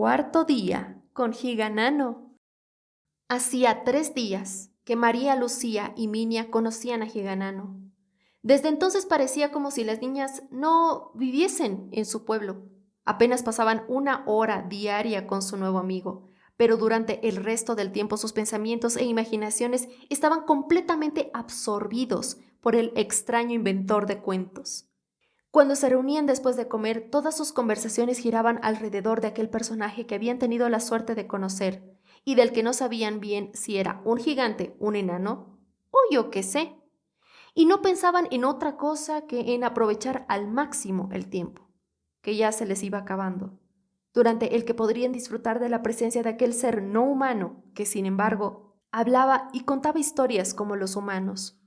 Cuarto día con Higanano. Hacía 3 días que María, Lucía y Minia conocían a Higanano. Desde entonces parecía como si las niñas no viviesen en su pueblo. Apenas pasaban 1 hora diaria con su nuevo amigo, pero durante el resto del tiempo sus pensamientos e imaginaciones estaban completamente absorbidos por el extraño inventor de cuentos. Cuando se reunían después de comer, todas sus conversaciones giraban alrededor de aquel personaje que habían tenido la suerte de conocer y del que no sabían bien si era un gigante, un enano o yo qué sé. Y no pensaban en otra cosa que en aprovechar al máximo el tiempo, que ya se les iba acabando, durante el que podrían disfrutar de la presencia de aquel ser no humano que, sin embargo, hablaba y contaba historias como los humanos.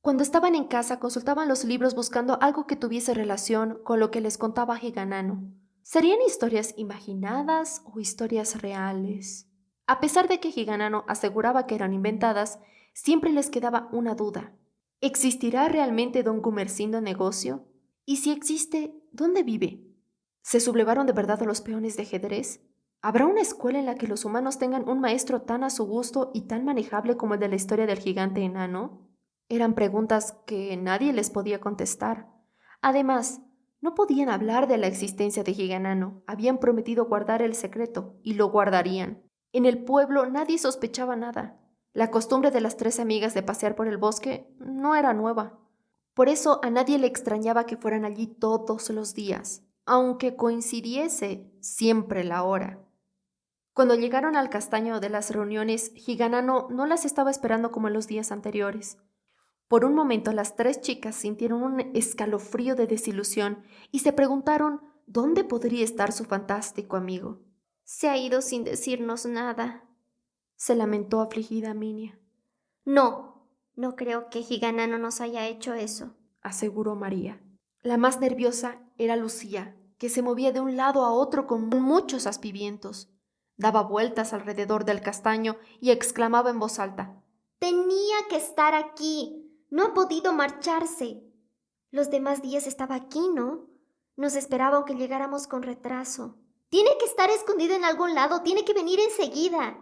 Cuando estaban en casa consultaban los libros buscando algo que tuviese relación con lo que les contaba Higanano. ¿Serían historias imaginadas o historias reales? A pesar de que Higanano aseguraba que eran inventadas, siempre les quedaba una duda. ¿Existirá realmente don Gumersindo negocio? Y si existe, ¿dónde vive? ¿Se sublevaron de verdad a los peones de ajedrez? ¿Habrá una escuela en la que los humanos tengan un maestro tan a su gusto y tan manejable como el de la historia del gigante enano? Eran preguntas que nadie les podía contestar. Además, no podían hablar de la existencia de Higanano. Habían prometido guardar el secreto, y lo guardarían. En el pueblo nadie sospechaba nada. La costumbre de las 3 amigas de pasear por el bosque no era nueva. Por eso a nadie le extrañaba que fueran allí todos los días, aunque coincidiese siempre la hora. Cuando llegaron al castaño de las reuniones, Higanano no las estaba esperando como en los días anteriores. Por un momento las 3 chicas sintieron un escalofrío de desilusión y se preguntaron dónde podría estar su fantástico amigo. Se ha ido sin decirnos nada, Se lamentó afligida Minia, No creo que Higanano nos haya hecho eso. aseguró María. La más nerviosa era Lucía, que se movía de un lado a otro con muchos aspavientos. Daba vueltas alrededor del castaño y exclamaba en voz alta: Tenía que estar aquí. No ha podido marcharse. Los demás días estaba aquí, ¿no? Nos esperaba aunque llegáramos con retraso. Tiene que estar escondido en algún lado. Tiene que venir enseguida.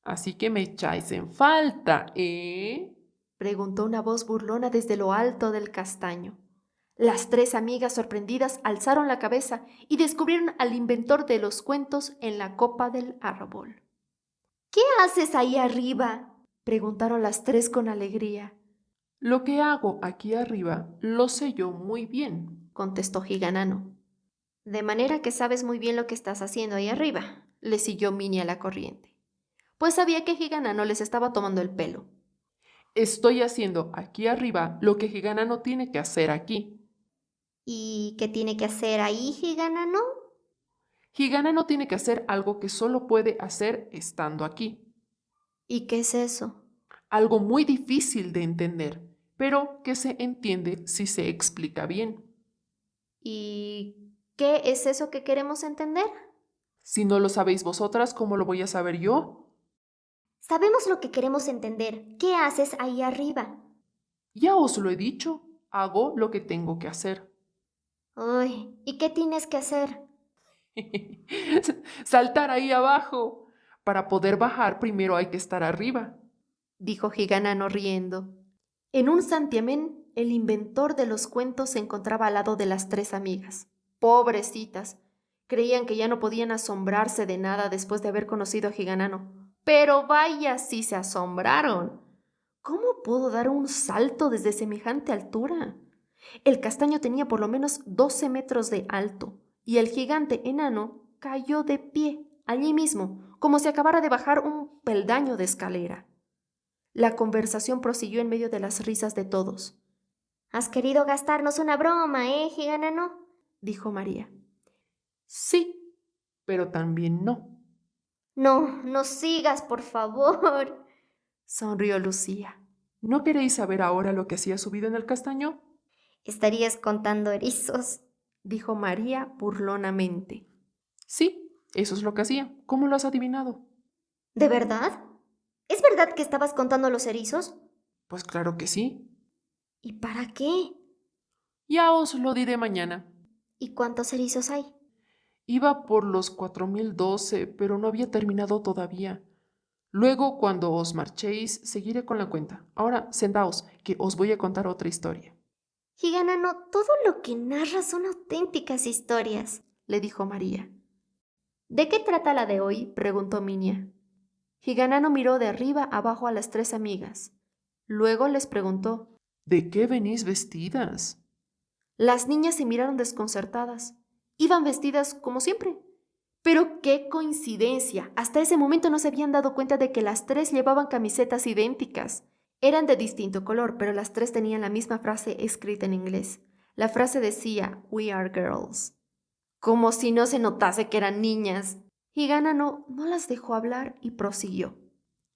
Así que me echáis en falta, ¿eh? preguntó una voz burlona desde lo alto del castaño. Las 3 amigas sorprendidas alzaron la cabeza y descubrieron al inventor de los cuentos en la copa del árbol. ¿Qué haces ahí arriba? Preguntaron las 3 con alegría, Lo que hago aquí arriba lo sé yo muy bien. contestó Higanano. De manera que sabes muy bien lo que estás haciendo ahí arriba. Le siguió Minnie a la corriente, pues sabía que Higanano les estaba tomando el pelo. Estoy haciendo aquí arriba lo que Gigana no tiene que hacer aquí. ¿Y qué tiene que hacer ahí, Higanano? Gigana no tiene que hacer algo que solo puede hacer estando aquí. ¿Y qué es eso? Algo muy difícil de entender, pero que se entiende si se explica bien. ¿Y qué es eso que queremos entender? Si no lo sabéis vosotras, ¿cómo lo voy a saber yo? Sabemos lo que queremos entender. ¿Qué haces ahí arriba? Ya os lo he dicho, hago lo que tengo que hacer. Uy, ¿y qué tienes que hacer? Saltar ahí abajo. Para poder bajar, primero hay que estar arriba. Dijo Higanano riendo. En un santiamén, el inventor de los cuentos se encontraba al lado de las 3 amigas. Pobrecitas, creían que ya no podían asombrarse de nada después de haber conocido a Higanano. Pero vaya si se asombraron. ¿Cómo pudo dar un salto desde semejante altura? El castaño tenía por lo menos 12 metros de alto, y el gigante enano cayó de pie, allí mismo, como si acabara de bajar un peldaño de escalera. La conversación prosiguió en medio de las risas de todos. Has querido gastarnos una broma, Higanano? Dijo María. Sí, pero también no. No sigas, por favor. Sonrió Lucía. ¿No queréis saber ahora lo que hacía subido en el castaño? Estarías contando erizos. Dijo María burlonamente. Sí, eso es lo que hacía. ¿Cómo lo has adivinado? ¿De verdad? ¿Es verdad que estabas contando los erizos? Pues claro que sí. ¿Y para qué? Ya os lo diré mañana. ¿Y cuántos erizos hay? Iba por los 4012, pero no había terminado todavía. Luego, cuando os marchéis, seguiré con la cuenta. Ahora, sentaos, que os voy a contar otra historia. Higanano, todo lo que narras son auténticas historias, le dijo María. ¿De qué trata la de hoy?, preguntó Minia. Higanano miró de arriba abajo a las 3 amigas. Luego les preguntó. ¿De qué venís vestidas? Las niñas se miraron desconcertadas. Iban vestidas como siempre. Pero qué coincidencia. Hasta ese momento no se habían dado cuenta de que las 3 llevaban camisetas idénticas. Eran de distinto color, pero las 3 tenían la misma frase escrita en inglés. La frase decía, "We are girls". Como si no se notase que eran niñas. Higanano no las dejó hablar y prosiguió.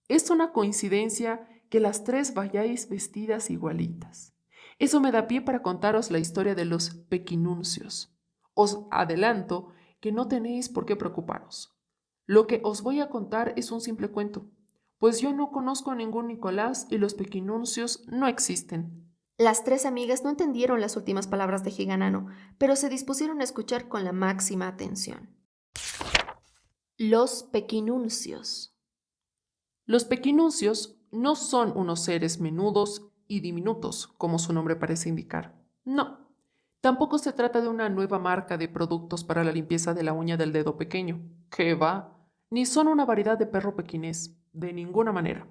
Es una coincidencia que las 3 vayáis vestidas igualitas. Eso me da pie para contaros la historia de los pequinuncios. Os adelanto que no tenéis por qué preocuparos. Lo que os voy a contar es un simple cuento, pues yo no conozco a ningún Nicolás y los pequinuncios no existen. Las 3 amigas no entendieron las últimas palabras de Higanano, pero se dispusieron a escuchar con la máxima atención. Los pequinuncios. Los pequinuncios no son unos seres menudos y diminutos, como su nombre parece indicar. No. Tampoco se trata de una nueva marca de productos para la limpieza de la uña del dedo pequeño. ¡Qué va! Ni son una variedad de perro pequinés, de ninguna manera.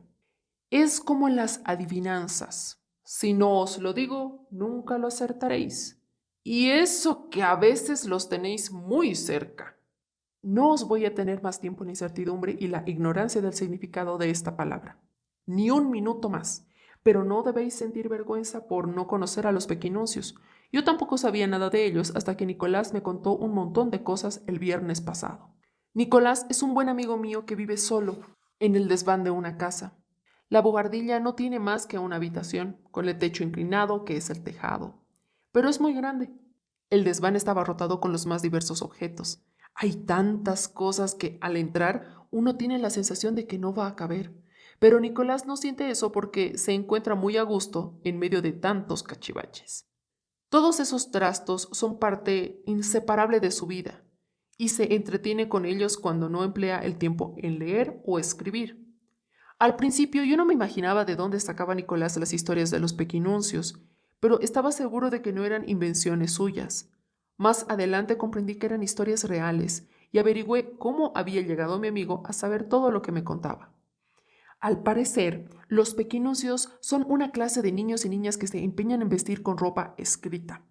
Es como en las adivinanzas. Si no os lo digo, nunca lo acertaréis. Y eso que a veces los tenéis muy cerca. No os voy a tener más tiempo en incertidumbre y la ignorancia del significado de esta palabra. Ni un minuto más. Pero no debéis sentir vergüenza por no conocer a los pequinuncios. Yo tampoco sabía nada de ellos hasta que Nicolás me contó un montón de cosas el viernes pasado. Nicolás es un buen amigo mío que vive solo, en el desván de una casa. La buhardilla no tiene más que una habitación, con el techo inclinado, que es el tejado. Pero es muy grande. El desván está abarrotado con los más diversos objetos. Hay tantas cosas que al entrar uno tiene la sensación de que no va a caber. Pero Nicolás no siente eso porque se encuentra muy a gusto en medio de tantos cachivaches. Todos esos trastos son parte inseparable de su vida y se entretiene con ellos cuando no emplea el tiempo en leer o escribir. Al principio yo no me imaginaba de dónde sacaba Nicolás las historias de los pequinuncios, pero estaba seguro de que no eran invenciones suyas. Más adelante comprendí que eran historias reales y averigüé cómo había llegado mi amigo a saber todo lo que me contaba. Al parecer, los pequinuncios son una clase de niños y niñas que se empeñan en vestir con ropa escrita.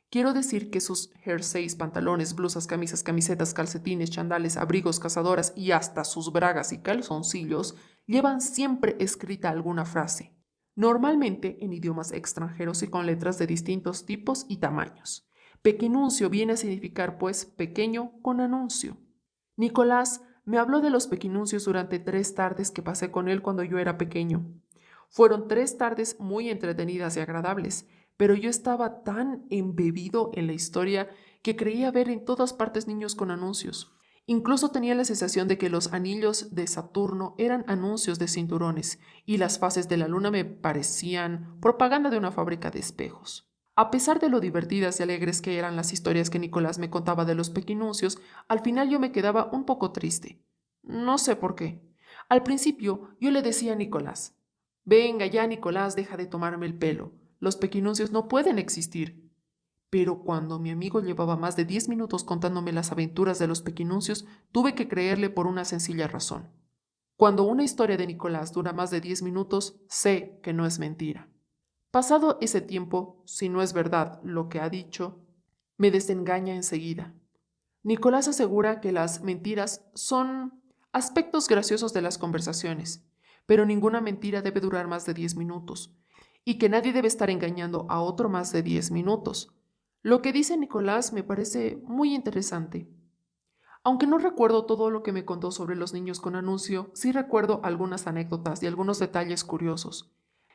Quiero decir que sus jerseys, pantalones, blusas, camisas, camisetas, calcetines, chandales, abrigos, cazadoras y hasta sus bragas y calzoncillos llevan siempre escrita alguna frase, normalmente en idiomas extranjeros y con letras de distintos tipos y tamaños. Pequinuncio viene a significar, pues, pequeño con anuncio. Nicolás me habló de los pequinuncios durante 3 tardes que pasé con él cuando yo era pequeño. Fueron 3 tardes muy entretenidas y agradables, pero yo estaba tan embebido en la historia que creía ver en todas partes niños con anuncios. Incluso tenía la sensación de que los anillos de Saturno eran anuncios de cinturones y las fases de la luna me parecían propaganda de una fábrica de espejos. A pesar de lo divertidas y alegres que eran las historias que Nicolás me contaba de los pequinuncios, al final yo me quedaba un poco triste. No sé por qué. Al principio yo le decía a Nicolás, venga ya, Nicolás, deja de tomarme el pelo. Los pequinuncios no pueden existir. Pero cuando mi amigo llevaba más de 10 minutos contándome las aventuras de los pequinuncios, tuve que creerle por una sencilla razón. Cuando una historia de Nicolás dura más de 10 minutos, sé que no es mentira. Pasado ese tiempo, si no es verdad lo que ha dicho, me desengaña enseguida. Nicolás asegura que las mentiras son aspectos graciosos de las conversaciones, pero ninguna mentira debe durar más de 10 minutos, y que nadie debe estar engañando a otro más de 10 minutos. Lo que dice Nicolás me parece muy interesante. Aunque no recuerdo todo lo que me contó sobre los niños con anuncio, sí recuerdo algunas anécdotas y algunos detalles curiosos.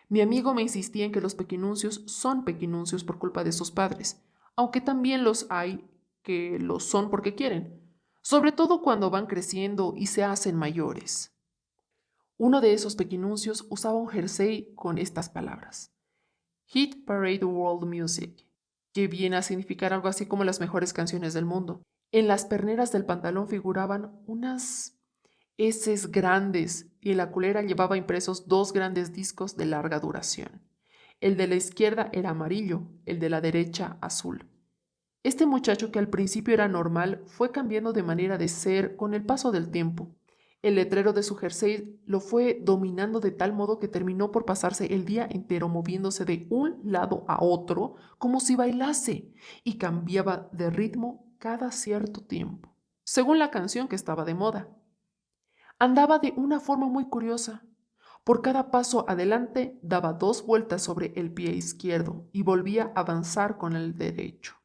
Mi amigo me insistía en que los pequinuncios son pequinuncios por culpa de sus padres, aunque también los hay que lo son porque quieren, sobre todo cuando van creciendo y se hacen mayores. Uno de esos pequinuncios usaba un jersey con estas palabras: Hit Parade World Music, que viene a significar algo así como las mejores canciones del mundo. En las perneras del pantalón figuraban unas heces grandes y en la culera llevaba impresos 2 grandes discos de larga duración. El de la izquierda era amarillo, el de la derecha azul. Este muchacho, que al principio era normal, fue cambiando de manera de ser con el paso del tiempo. El letrero de su jersey lo fue dominando de tal modo que terminó por pasarse el día entero moviéndose de un lado a otro como si bailase y cambiaba de ritmo cada cierto tiempo, según la canción que estaba de moda. Andaba de una forma muy curiosa. Por cada paso adelante daba 2 vueltas sobre el pie izquierdo y volvía a avanzar con el derecho.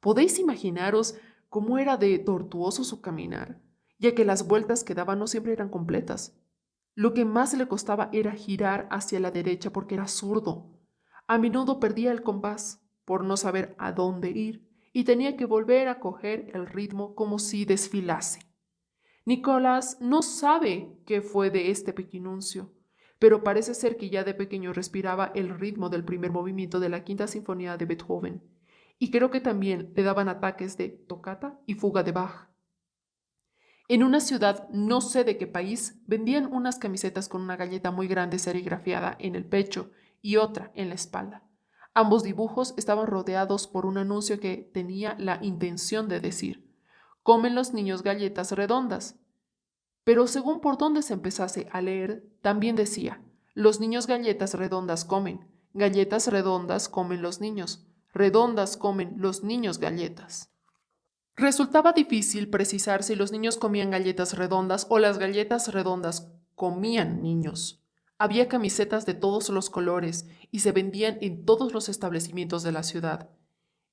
¿Podéis imaginaros cómo era de tortuoso su caminar, ya que las vueltas que daba no siempre eran completas? Lo que más le costaba era girar hacia la derecha porque era zurdo. A menudo perdía el compás por no saber a dónde ir y tenía que volver a coger el ritmo como si desfilase. Nicolás no sabe qué fue de este pequinuncio, pero parece ser que ya de pequeño respiraba el ritmo del primer movimiento de la Quinta Sinfonía de Beethoven, y creo que también le daban ataques de tocata y fuga de Bach. En una ciudad, no sé de qué país, vendían unas camisetas con una galleta muy grande serigrafiada en el pecho y otra en la espalda. Ambos dibujos estaban rodeados por un anuncio que tenía la intención de decir: comen los niños galletas redondas. Pero según por donde se empezase a leer, también decía: los niños galletas redondas comen, galletas redondas comen los niños, redondas comen los niños galletas. Resultaba difícil precisar si los niños comían galletas redondas o las galletas redondas comían niños. Había camisetas de todos los colores y se vendían en todos los establecimientos de la ciudad.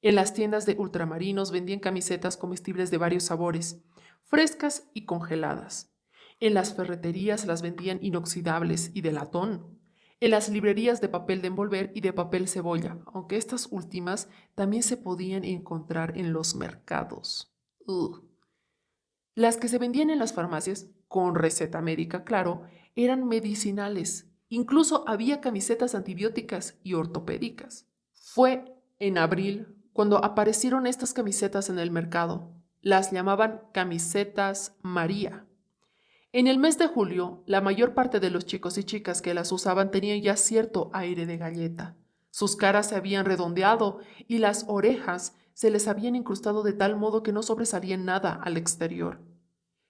En las tiendas de ultramarinos vendían camisetas comestibles de varios sabores, frescas y congeladas. En las ferreterías las vendían inoxidables y de latón. En las librerías de papel de envolver y de papel cebolla, aunque estas últimas también se podían encontrar en los mercados. Las que se vendían en las farmacias, con receta médica, claro, eran medicinales. Incluso había camisetas antibióticas y ortopédicas. Fue en abril cuando aparecieron estas camisetas en el mercado. Las llamaban camisetas María. En el mes de julio, la mayor parte de los chicos y chicas que las usaban tenían ya cierto aire de galleta. Sus caras se habían redondeado y las orejas se les habían incrustado de tal modo que no sobresalían nada al exterior.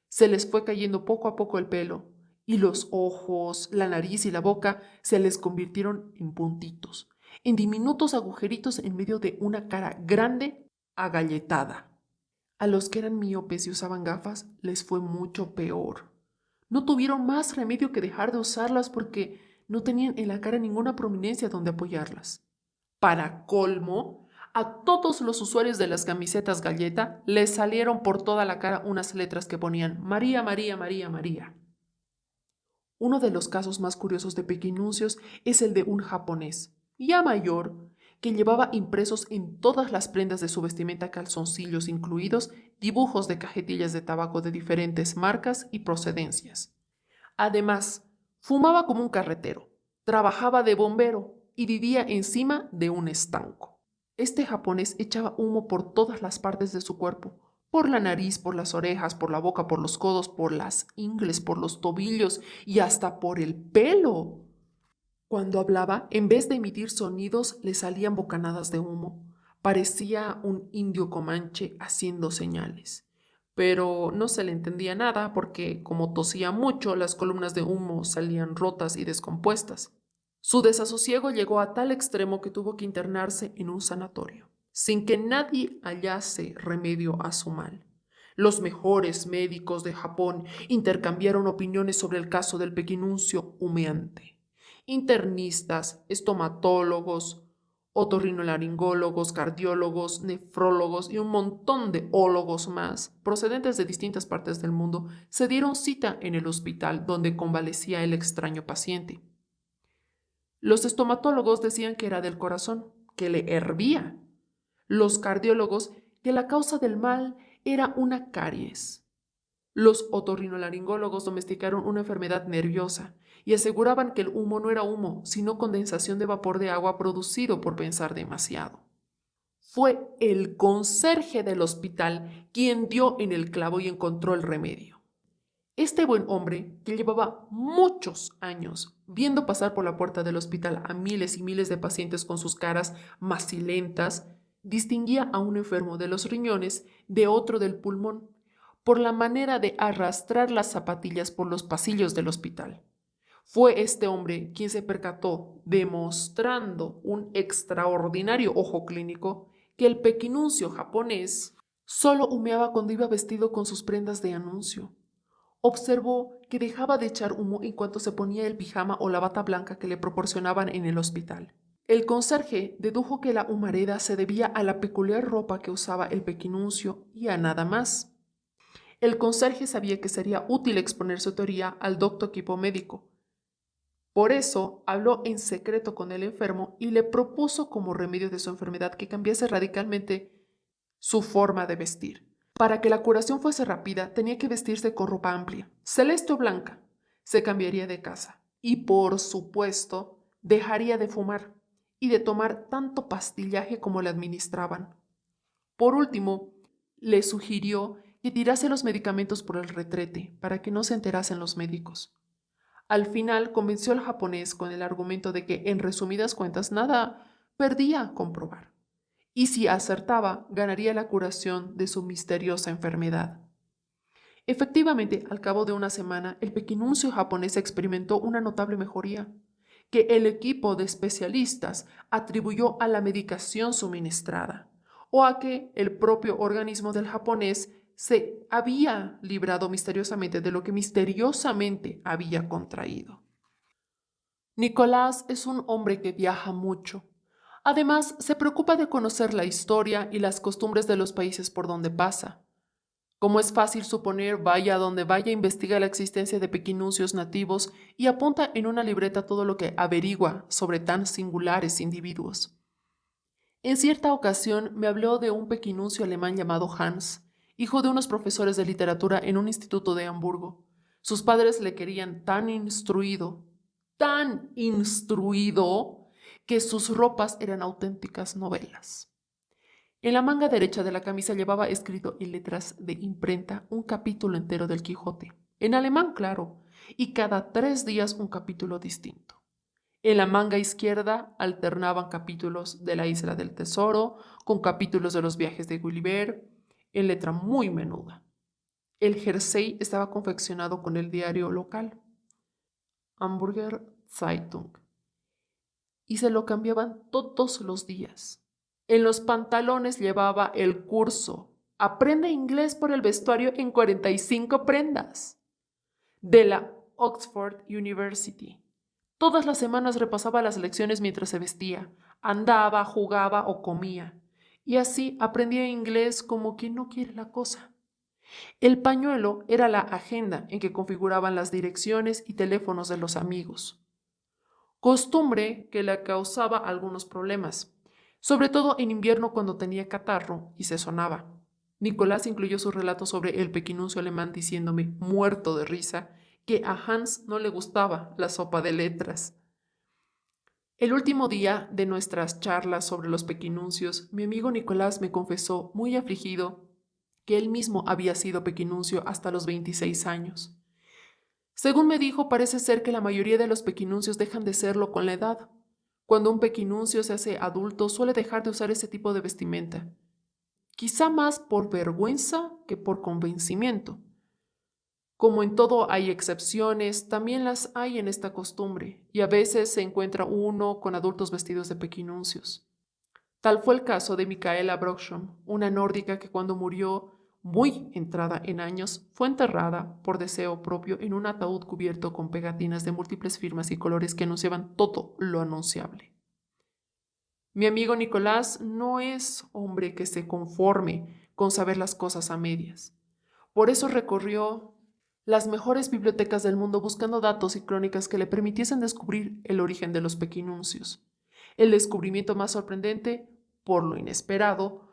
Se les fue cayendo poco a poco el pelo, y los ojos, la nariz y la boca se les convirtieron en puntitos, en diminutos agujeritos en medio de una cara grande, agalletada. A los que eran miopes y usaban gafas les fue mucho peor. No tuvieron más remedio que dejar de usarlas porque no tenían en la cara ninguna prominencia donde apoyarlas. Para colmo, a todos los usuarios de las camisetas galleta les salieron por toda la cara unas letras que ponían María, María, María, María. Uno de los casos más curiosos de pequinuncios es el de un japonés, ya mayor, que llevaba impresos en todas las prendas de su vestimenta, calzoncillos incluidos, dibujos de cajetillas de tabaco de diferentes marcas y procedencias. Además, fumaba como un carretero, trabajaba de bombero y vivía encima de un estanco. Este japonés echaba humo por todas las partes de su cuerpo, por la nariz, por las orejas, por la boca, por los codos, por las ingles, por los tobillos y hasta por el pelo. Cuando hablaba, en vez de emitir sonidos, le salían bocanadas de humo. Parecía un indio comanche haciendo señales. Pero no se le entendía nada porque, como tosía mucho, las columnas de humo salían rotas y descompuestas. Su desasosiego llegó a tal extremo que tuvo que internarse en un sanatorio, sin que nadie hallase remedio a su mal. Los mejores médicos de Japón intercambiaron opiniones sobre el caso del pequinuncio humeante. Internistas, estomatólogos, otorrinolaringólogos, cardiólogos, nefrólogos y un montón de ólogos más, procedentes de distintas partes del mundo, se dieron cita en el hospital donde convalecía el extraño paciente. Los estomatólogos decían que era del corazón, que le hervía. Los cardiólogos que la causa del mal era una caries. Los otorrinolaringólogos domesticaron una enfermedad nerviosa y aseguraban que el humo no era humo, sino condensación de vapor de agua producido por pensar demasiado. Fue el conserje del hospital quien dio en el clavo y encontró el remedio. Este buen hombre, que llevaba muchos años viendo pasar por la puerta del hospital a miles y miles de pacientes con sus caras macilentas, distinguía a un enfermo de los riñones de otro del pulmón, por la manera de arrastrar las zapatillas por los pasillos del hospital. Fue este hombre quien se percató, demostrando un extraordinario ojo clínico, que el pequinuncio japonés solo humeaba cuando iba vestido con sus prendas de anuncio. Observó que dejaba de echar humo en cuanto se ponía el pijama o la bata blanca que le proporcionaban en el hospital. El conserje dedujo que la humareda se debía a la peculiar ropa que usaba el pequinuncio y a nada más. El conserje sabía que sería útil exponer su teoría al docto equipo médico. Por eso habló en secreto con el enfermo y le propuso como remedio de su enfermedad que cambiase radicalmente su forma de vestir. Para que la curación fuese rápida, tenía que vestirse con ropa amplia, celeste o blanca. Se cambiaría de casa y, por supuesto, dejaría de fumar y de tomar tanto pastillaje como le administraban. Por último, le sugirió que tirase los medicamentos por el retrete para que no se enterasen los médicos. Al final convenció al japonés con el argumento de que, en resumidas cuentas, nada perdía con probar. Y si acertaba, ganaría la curación de su misteriosa enfermedad. Efectivamente, al cabo de una semana, el pequinuncio japonés experimentó una notable mejoría, que el equipo de especialistas atribuyó a la medicación suministrada, o a que el propio organismo del japonés se había librado misteriosamente de lo que misteriosamente había contraído. Nicolás es un hombre que viaja mucho. Además, se preocupa de conocer la historia y las costumbres de los países por donde pasa. Como es fácil suponer, vaya a donde vaya, investiga la existencia de pequinuncios nativos y apunta en una libreta todo lo que averigua sobre tan singulares individuos. En cierta ocasión me habló de un pequinuncio alemán llamado Hans, hijo de unos profesores de literatura en un instituto de Hamburgo. Sus padres le querían tan instruido, que sus ropas eran auténticas novelas. En la manga derecha de la camisa llevaba escrito en letras de imprenta un capítulo entero del Quijote, en alemán, claro, y cada 3 días un capítulo distinto. En la manga izquierda alternaban capítulos de la Isla del Tesoro con capítulos de los viajes de Gulliver, en letra muy menuda. El jersey estaba confeccionado con el diario local, Hamburger Zeitung, y se lo cambiaban todos los días. En los pantalones llevaba el curso Aprende inglés por el vestuario en 45 prendas de la Oxford University. Todas las semanas repasaba las lecciones mientras se vestía, andaba, jugaba o comía, y así aprendía inglés como quien no quiere la cosa. El pañuelo era la agenda en que configuraban las direcciones y teléfonos de los amigos. Costumbre que le causaba algunos problemas, sobre todo en invierno cuando tenía catarro y se sonaba. Nicolás incluyó su relato sobre el pequinuncio alemán diciéndome, muerto de risa, que a Hans no le gustaba la sopa de letras. El último día de nuestras charlas sobre los pequinuncios, mi amigo Nicolás me confesó, muy afligido, que él mismo había sido pequinuncio hasta los 26 años. Según me dijo, parece ser que la mayoría de los pequinuncios dejan de serlo con la edad. Cuando un pequinuncio se hace adulto, suele dejar de usar ese tipo de vestimenta. Quizá más por vergüenza que por convencimiento. Como en todo hay excepciones, también las hay en esta costumbre, y a veces se encuentra uno con adultos vestidos de pequinuncios. Tal fue el caso de Micaela Brockström, una nórdica que cuando murió, muy entrada en años, fue enterrada por deseo propio en un ataúd cubierto con pegatinas de múltiples firmas y colores que anunciaban todo lo anunciable. Mi amigo Nicolás no es hombre que se conforme con saber las cosas a medias. Por eso recorrió las mejores bibliotecas del mundo buscando datos y crónicas que le permitiesen descubrir el origen de los pequinuncios. El descubrimiento más sorprendente, por lo inesperado,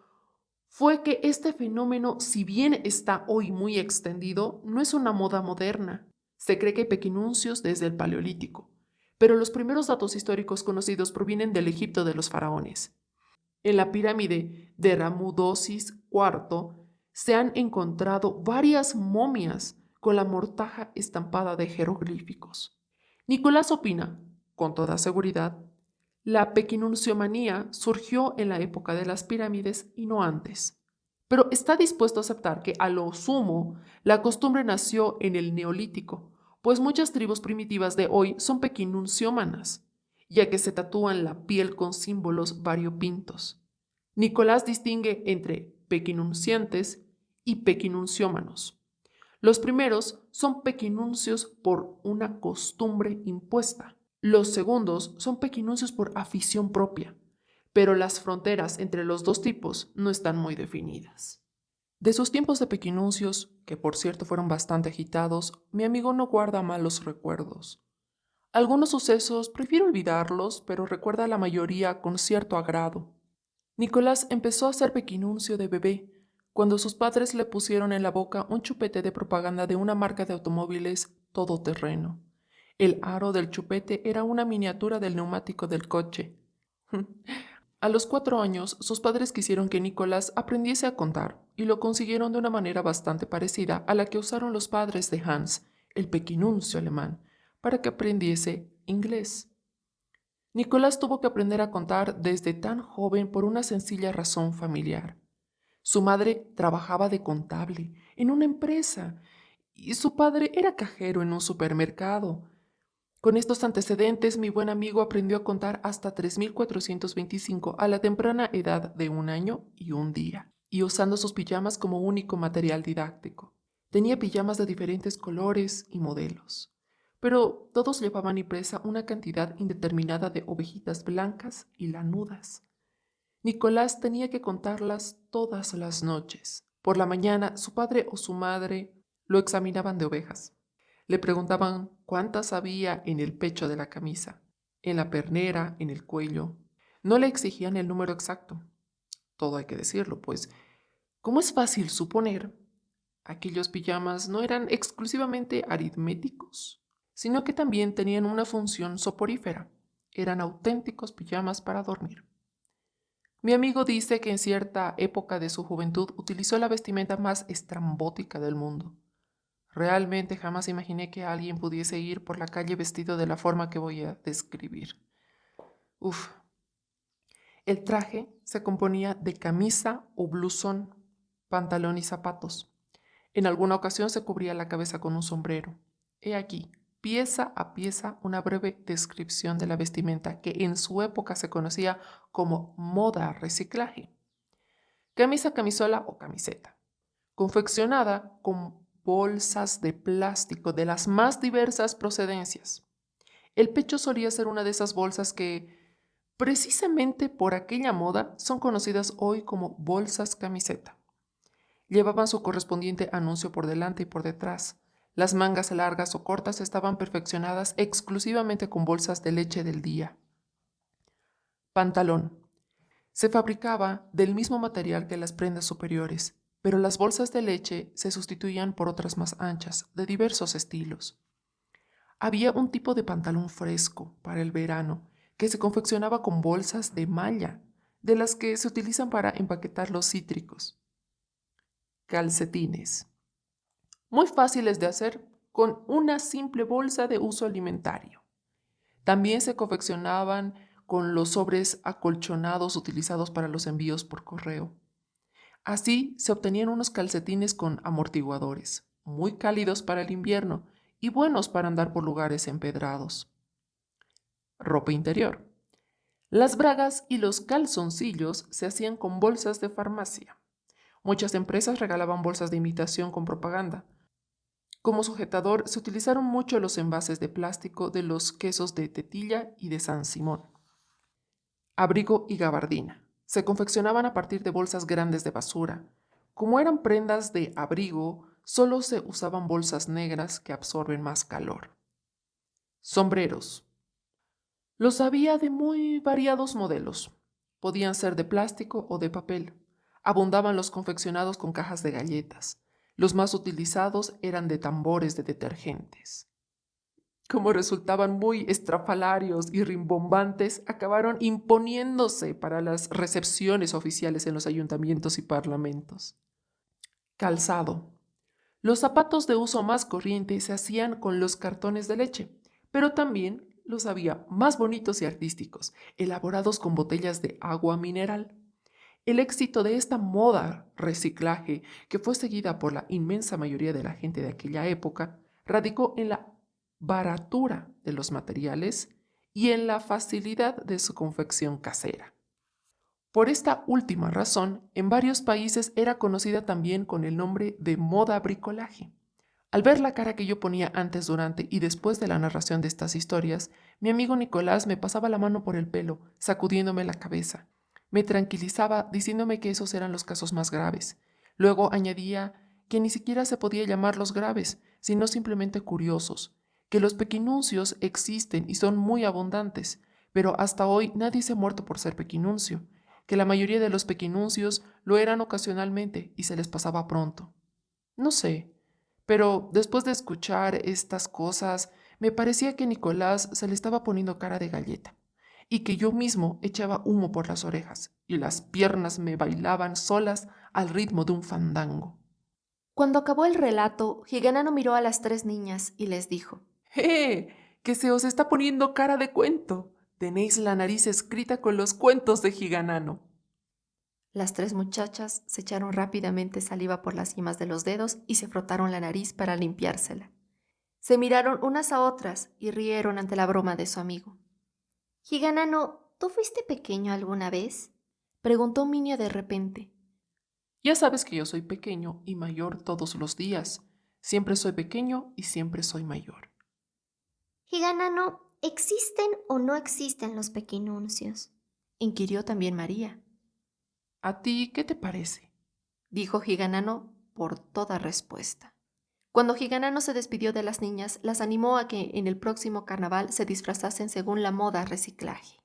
fue que este fenómeno, si bien está hoy muy extendido, no es una moda moderna. Se cree que hay pequinuncios desde el Paleolítico, pero los primeros datos históricos conocidos provienen del Egipto de los faraones. En la pirámide de Ramudosis IV se han encontrado varias momias con la mortaja estampada de jeroglíficos. Nicolás opina, con toda seguridad, la pequinunciomanía surgió en la época de las pirámides y no antes, pero está dispuesto a aceptar que a lo sumo la costumbre nació en el Neolítico, pues muchas tribus primitivas de hoy son pequinunciómanas, ya que se tatúan la piel con símbolos variopintos. Nicolás distingue entre pequinunciantes y pequinunciómanos. Los primeros son pequinuncios por una costumbre impuesta. Los segundos son pequinuncios por afición propia, pero las fronteras entre los dos tipos no están muy definidas. De sus tiempos de pequinuncios, que por cierto fueron bastante agitados, mi amigo no guarda malos recuerdos. Algunos sucesos prefiero olvidarlos, pero recuerda la mayoría con cierto agrado. Nicolás empezó a ser pequinuncio de bebé, cuando sus padres le pusieron en la boca un chupete de propaganda de una marca de automóviles todoterreno. El aro del chupete era una miniatura del neumático del coche. A los 4 años, sus padres quisieron que Nicolás aprendiese a contar y lo consiguieron de una manera bastante parecida a la que usaron los padres de Hans, el pequinuncio alemán, para que aprendiese inglés. Nicolás tuvo que aprender a contar desde tan joven por una sencilla razón familiar. Su madre trabajaba de contable en una empresa y su padre era cajero en un supermercado. Con estos antecedentes, mi buen amigo aprendió a contar hasta 3.425 a la temprana edad de 1 año y 1 día, y usando sus pijamas como único material didáctico. Tenía pijamas de diferentes colores y modelos, pero todos llevaban impresa una cantidad indeterminada de ovejitas blancas y lanudas. Nicolás tenía que contarlas todas las noches. Por la mañana, su padre o su madre lo examinaban de ovejas. Le preguntaban cuántas había en el pecho de la camisa, en la pernera, en el cuello. No le exigían el número exacto. Todo hay que decirlo, pues, como es fácil suponer, aquellos pijamas no eran exclusivamente aritméticos, sino que también tenían una función soporífera. Eran auténticos pijamas para dormir. Mi amigo dice que en cierta época de su juventud utilizó la vestimenta más estrambótica del mundo. Realmente jamás imaginé que alguien pudiese ir por la calle vestido de la forma que voy a describir. Uf. El traje se componía de camisa o blusón, pantalón y zapatos. En alguna ocasión se cubría la cabeza con un sombrero. He aquí, pieza a pieza, una breve descripción de la vestimenta que en su época se conocía como moda reciclaje. Camisa, camisola o camiseta, confeccionada con bolsas de plástico de las más diversas procedencias. El pecho solía ser una de esas bolsas que, precisamente por aquella moda, son conocidas hoy como bolsas camiseta. Llevaban su correspondiente anuncio por delante y por detrás. Las mangas largas o cortas estaban perfeccionadas exclusivamente con bolsas de leche del día. Pantalón. Se fabricaba del mismo material que las prendas superiores, pero las bolsas de leche se sustituían por otras más anchas, de diversos estilos. Había un tipo de pantalón fresco para el verano que se confeccionaba con bolsas de malla, de las que se utilizan para empaquetar los cítricos. Calcetines. Muy fáciles de hacer con una simple bolsa de uso alimentario. También se confeccionaban con los sobres acolchonados utilizados para los envíos por correo. Así se obtenían unos calcetines con amortiguadores, muy cálidos para el invierno y buenos para andar por lugares empedrados. Ropa interior. Las bragas y los calzoncillos se hacían con bolsas de farmacia. Muchas empresas regalaban bolsas de imitación con propaganda. Como sujetador se utilizaron mucho los envases de plástico de los quesos de Tetilla y de San Simón. Abrigo y gabardina. Se confeccionaban a partir de bolsas grandes de basura. Como eran prendas de abrigo, solo se usaban bolsas negras que absorben más calor. Sombreros. Los había de muy variados modelos. Podían ser de plástico o de papel. Abundaban los confeccionados con cajas de galletas. Los más utilizados eran de tambores de detergentes. como resultaban muy estrafalarios y rimbombantes, acabaron imponiéndose para las recepciones oficiales en los ayuntamientos y parlamentos. Calzado. Los zapatos de uso más corriente se hacían con los cartones de leche, pero también los había más bonitos y artísticos, elaborados con botellas de agua mineral. El éxito de esta moda reciclaje, que fue seguida por la inmensa mayoría de la gente de aquella época, radicó en la baratura de los materiales y en la facilidad de su confección casera. Por esta última razón, en varios países era conocida también con el nombre de moda bricolaje. Al ver la cara que yo ponía antes, durante y después de la narración de estas historias, mi amigo Nicolás me pasaba la mano por el pelo, sacudiéndome la cabeza. Me tranquilizaba diciéndome que esos eran los casos más graves. Luego añadía que ni siquiera se podía llamarlos graves, sino simplemente curiosos, que los pequinuncios existen y son muy abundantes, pero hasta hoy nadie se ha muerto por ser pequinuncio, que la mayoría de los pequinuncios lo eran ocasionalmente y se les pasaba pronto. No sé, pero después de escuchar estas cosas, me parecía que Nicolás se le estaba poniendo cara de galleta y que yo mismo echaba humo por las orejas y las piernas me bailaban solas al ritmo de un fandango. Cuando acabó el relato, Higanano miró a las 3 niñas y les dijo: Que se os está poniendo cara de cuento. Tenéis la nariz escrita con los cuentos de Higanano. Las 3 muchachas se echaron rápidamente saliva por las yemas de los dedos y se frotaron la nariz para limpiársela. Se miraron unas a otras y rieron ante la broma de su amigo. Higanano, ¿tú fuiste pequeño alguna vez? Preguntó Minia de repente. Ya sabes que yo soy pequeño y mayor todos los días. Siempre soy pequeño y siempre soy mayor. Higanano, ¿existen o no existen los pequinuncios? Inquirió también María. ¿A ti qué te parece? Dijo Higanano por toda respuesta. Cuando Higanano se despidió de las niñas, las animó a que en el próximo carnaval se disfrazasen según la moda reciclaje.